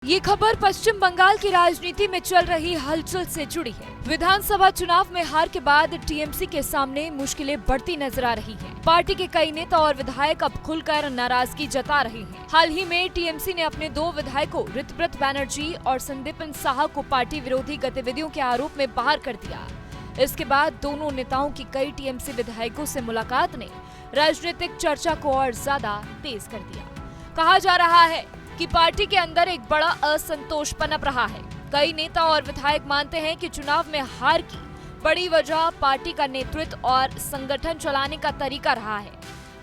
ये खबर पश्चिम बंगाल की राजनीति में चल रही हलचल से जुड़ी है। विधानसभा चुनाव में हार के बाद टीएमसी के सामने मुश्किलें बढ़ती नजर आ रही हैं। पार्टी के कई नेता और विधायक अब खुलकर नाराजगी जता रहे हैं। हाल ही में टीएमसी ने अपने 2 विधायकों ऋतव्रत बैनर्जी और संदीपन साहा को पार्टी विरोधी गतिविधियों के आरोप में बाहर कर दिया। इसके बाद दोनों नेताओं की कई टीएमसी विधायकों से मुलाकात ने राजनीतिक चर्चा को और ज्यादा तेज कर दिया। कहा जा रहा है कि पार्टी के अंदर एक बड़ा असंतोष पनप रहा है। कई नेता और विधायक मानते हैं कि चुनाव में हार की बड़ी वजह पार्टी का नेतृत्व और संगठन चलाने का तरीका रहा है।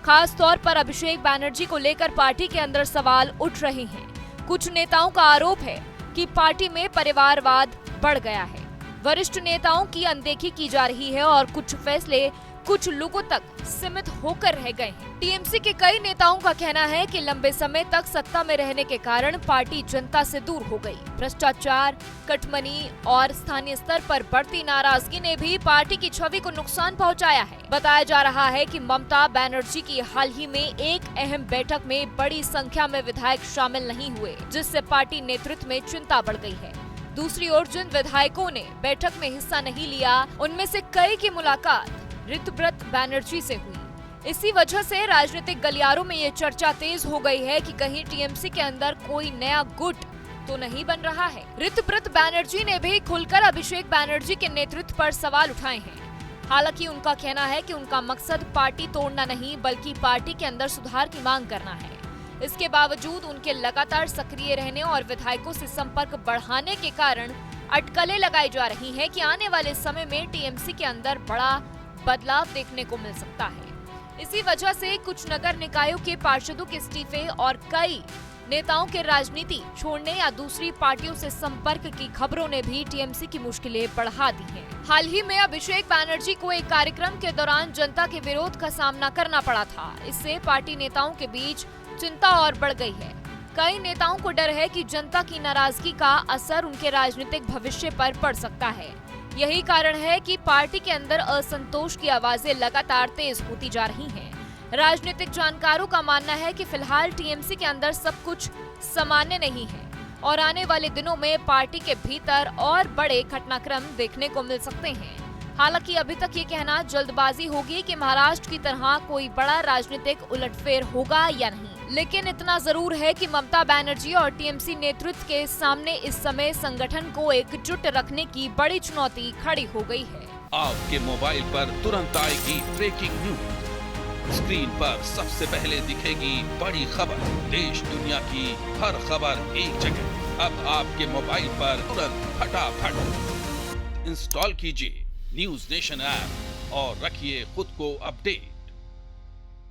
खास तौर पर अभिषेक बैनर्जी को लेकर पार्टी के अंदर सवाल उठ रहे हैं। कुछ नेताओं का आरोप है कि पार्टी में परिवारवाद बढ़ गया है। वरिष्ठ नेताओं की अनदेखी की जा रही है और कुछ फैसले कुछ लोगों तक सीमित होकर रह गए हैं। टीएमसी के कई नेताओं का कहना है कि लंबे समय तक सत्ता में रहने के कारण पार्टी जनता से दूर हो गई। भ्रष्टाचार, कटमनी और स्थानीय स्तर पर बढ़ती नाराजगी ने भी पार्टी की छवि को नुकसान पहुंचाया है। बताया जा रहा है कि ममता बैनर्जी की हाल ही में एक अहम बैठक में बड़ी संख्या में विधायक शामिल नहीं हुए, जिससे पार्टी नेतृत्व में चिंता बढ़ गई है। दूसरी ओर जिन विधायकों ने बैठक में हिस्सा नहीं लिया, उनमें से कई की मुलाकात ऋतव्रत बैनर्जी से हुई। इसी वजह से राजनीतिक गलियारों में ये चर्चा तेज हो गई है कि कहीं टीएमसी के अंदर कोई नया गुट तो नहीं बन रहा है। ऋतव्रत बैनर्जी ने भी खुलकर अभिषेक बैनर्जी के नेतृत्व पर सवाल उठाए हैं। हालांकि उनका कहना है कि उनका मकसद पार्टी तोड़ना नहीं, बल्कि पार्टी के अंदर सुधार की मांग करना है। इसके बावजूद उनके लगातार सक्रिय रहने और विधायकों से संपर्क बढ़ाने के कारण अटकलें लगाई जा रही हैं कि आने वाले समय में टीएमसी के अंदर बड़ा बदलाव देखने को मिल सकता है। इसी वजह से कुछ नगर निकायों के पार्षदों के इस्तीफे और कई नेताओं के राजनीति छोड़ने या दूसरी पार्टियों से संपर्क की खबरों ने भी टीएमसी की मुश्किलें बढ़ा दी हैं। हाल ही में अभिषेक बैनर्जी को एक कार्यक्रम के दौरान जनता के विरोध का सामना करना पड़ा था। इससे पार्टी नेताओं के बीच चिंता और बढ़ गई है। कई नेताओं को डर है कि जनता की नाराजगी का असर उनके राजनीतिक भविष्य पर पड़ सकता है। यही कारण है कि पार्टी के अंदर असंतोष की आवाजें लगातार तेज होती जा रही हैं। राजनीतिक जानकारों का मानना है कि फिलहाल टीएमसी के अंदर सब कुछ सामान्य नहीं है और आने वाले दिनों में पार्टी के भीतर और बड़े घटनाक्रम देखने को मिल सकते हैं। हालांकि अभी तक ये कहना जल्दबाजी होगी कि महाराष्ट्र की तरह कोई बड़ा राजनीतिक उलटफेर होगा या नहीं। लेकिन इतना जरूर है कि ममता बैनर्जी और टीएमसी नेतृत्व के सामने इस समय संगठन को एकजुट रखने की बड़ी चुनौती खड़ी हो गई है। आपके मोबाइल पर तुरंत आएगी ब्रेकिंग न्यूज। स्क्रीन पर सबसे पहले दिखेगी बड़ी खबर। देश दुनिया की हर खबर एक जगह। अब आपके मोबाइल पर तुरंत फटाफट इंस्टॉल कीजिए न्यूज़ नेशन ऐप और रखिए खुद को अपडेट।